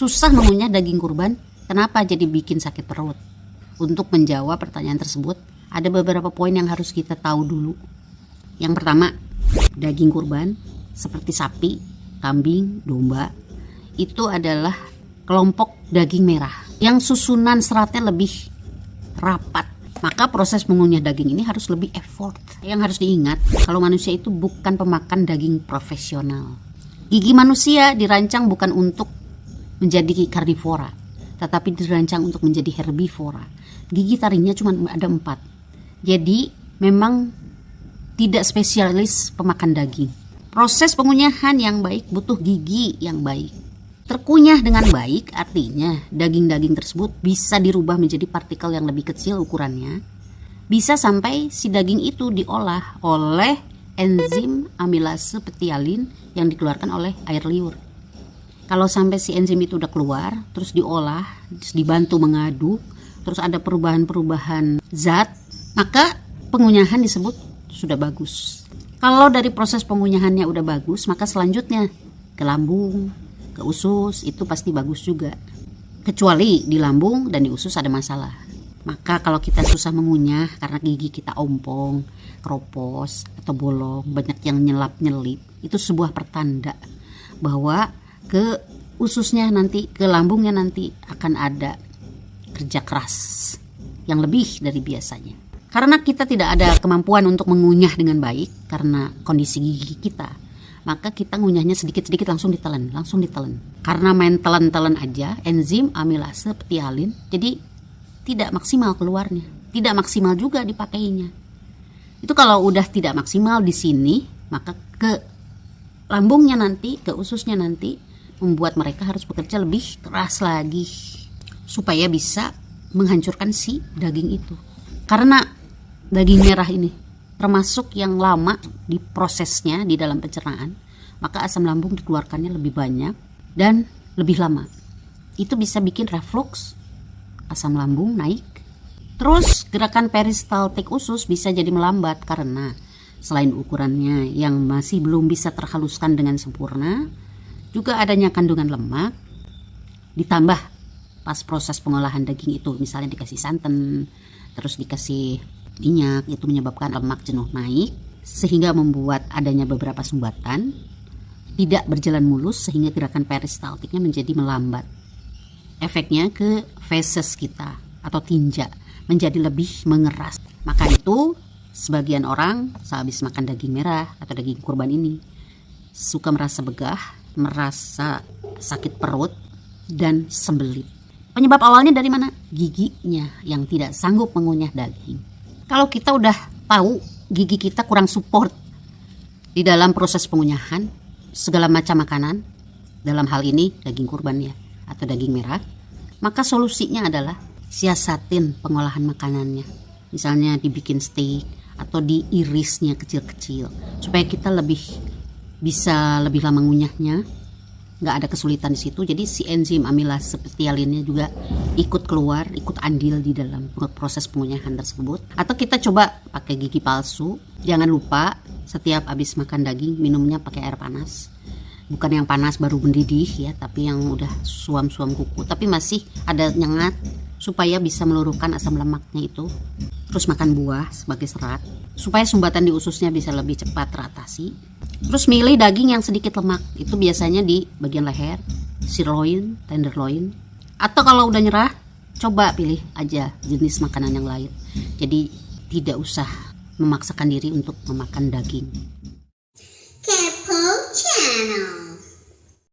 susah mengunyah daging kurban. Kenapa jadi bikin sakit perut? Untuk menjawab pertanyaan tersebut, ada beberapa poin yang harus kita tahu dulu. Yang pertama, daging kurban seperti sapi, kambing, domba itu adalah kelompok daging merah yang susunan seratnya lebih rapat. Maka proses mengunyah daging ini harus lebih effort. Yang harus diingat, kalau manusia itu bukan pemakan daging profesional. Gigi manusia dirancang bukan untuk menjadi karnivora, tetapi dirancang untuk menjadi herbivora. Gigi taringnya cuma ada 4. Jadi memang tidak spesialis pemakan daging. Proses pengunyahan yang baik butuh gigi yang baik. Terkunyah dengan baik artinya daging-daging tersebut bisa dirubah menjadi partikel yang lebih kecil ukurannya. Bisa sampai si daging itu diolah oleh enzim amilase petialin yang dikeluarkan oleh air liur. Kalau sampai si enzim itu udah keluar, terus diolah, terus dibantu mengaduk, terus ada perubahan-perubahan zat, maka pengunyahan disebut sudah bagus. Kalau dari proses pengunyahannya udah bagus, maka selanjutnya ke lambung, ke usus itu pasti bagus juga. Kecuali di lambung dan di usus ada masalah. Maka kalau kita susah mengunyah karena gigi kita ompong, keropos atau bolong, banyak yang nyelap-nyelip, itu sebuah pertanda bahwa ke ususnya nanti, ke lambungnya nanti akan ada kerja keras yang lebih dari biasanya. Karena kita tidak ada kemampuan untuk mengunyah dengan baik karena kondisi gigi kita, maka kita ngunyahnya sedikit-sedikit langsung ditelan. Karena main telan-telan aja, enzim amilase petialin, jadi tidak maksimal keluarnya, tidak maksimal juga dipakainya. Itu kalau udah tidak maksimal di sini, maka ke lambungnya nanti, ke ususnya nanti, membuat mereka harus bekerja lebih keras lagi supaya bisa menghancurkan si daging itu. Karena daging merah ini termasuk yang lama di prosesnya di dalam pencernaan, maka asam lambung dikeluarkannya lebih banyak dan lebih lama. Itu bisa bikin reflux, asam lambung naik. Terus gerakan peristaltik usus bisa jadi melambat karena selain ukurannya yang masih belum bisa terhaluskan dengan sempurna, juga adanya kandungan lemak, ditambah pas proses pengolahan daging itu misalnya dikasih santan, terus dikasih minyak, itu menyebabkan lemak jenuh naik sehingga membuat adanya beberapa sumbatan tidak berjalan mulus sehingga gerakan peristaltiknya menjadi melambat. Efeknya ke feses kita atau tinja menjadi lebih mengeras. Maka itu sebagian orang sehabis makan daging merah atau daging kurban ini suka merasa begah, merasa sakit perut dan sembelit. Penyebab awalnya dari mana? Giginya yang tidak sanggup mengunyah daging. Kalau kita udah tahu gigi kita kurang support di dalam proses pengunyahan segala macam makanan, dalam hal ini daging kurban ya atau daging merah, maka solusinya adalah siasatin pengolahan makanannya. Misalnya dibikin steak atau diirisnya kecil-kecil supaya kita bisa lebih lama ngunyahnya, nggak ada kesulitan di situ. Jadi si enzim amilase petialinnya juga ikut keluar, ikut andil di dalam proses pengunyahan tersebut. Atau kita coba pakai gigi palsu. Jangan lupa setiap habis makan daging minumnya pakai air panas. Bukan yang panas baru mendidih ya, tapi yang udah suam-suam kuku tapi masih ada nyengat supaya bisa meluruhkan asam lemaknya itu. Terus makan buah sebagai serat supaya sumbatan di ususnya bisa lebih cepat teratasi. Terus milih daging yang sedikit lemak, itu biasanya di bagian leher, sirloin, tenderloin. Atau kalau udah nyerah, coba pilih aja jenis makanan yang lain. Jadi tidak usah memaksakan diri untuk memakan daging. Kepo Channel.